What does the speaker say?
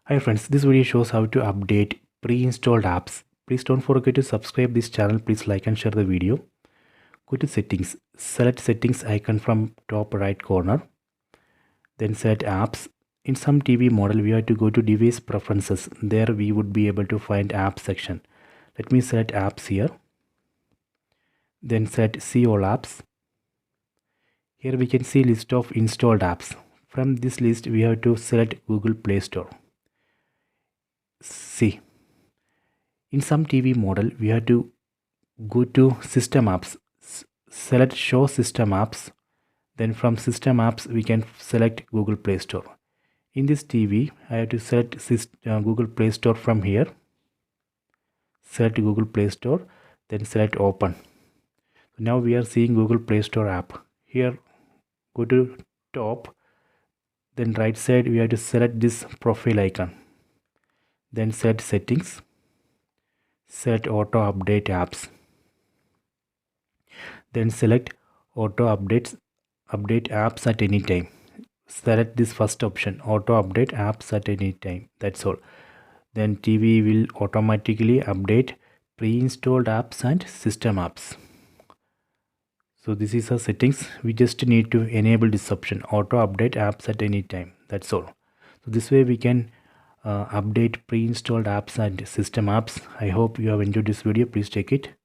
Hi friends, this video shows how to update pre-installed apps. Please don't forget to subscribe this channel. Please like and share the video. Go to settings. Select settings icon from top right corner. Then select apps. In some TV model, we have to go to device preferences. There we would be able to find app section. Let me select apps here. Then select see all apps. Here we can see list of installed apps. From this list, we have to select Google Play Store. See, in some TV model, we have to go to system apps, select show system apps. Then from system apps, we can select Google Play Store. In this TV, I have to select Google Play Store from here. Select Google Play Store, then select open. Now we are seeing Google Play Store app. Here, go to top, then right side, we have to select this profile icon. Then select settings, select auto update apps. Then select auto update apps at any time. Select this first option, auto update apps at any time. That's all. Then TV will automatically update pre-installed apps and system apps. So this is our settings. We just need to enable this option, auto update apps at any time. That's all. So this way we can update pre-installed apps and system apps. I hope you have enjoyed this video. Please take it.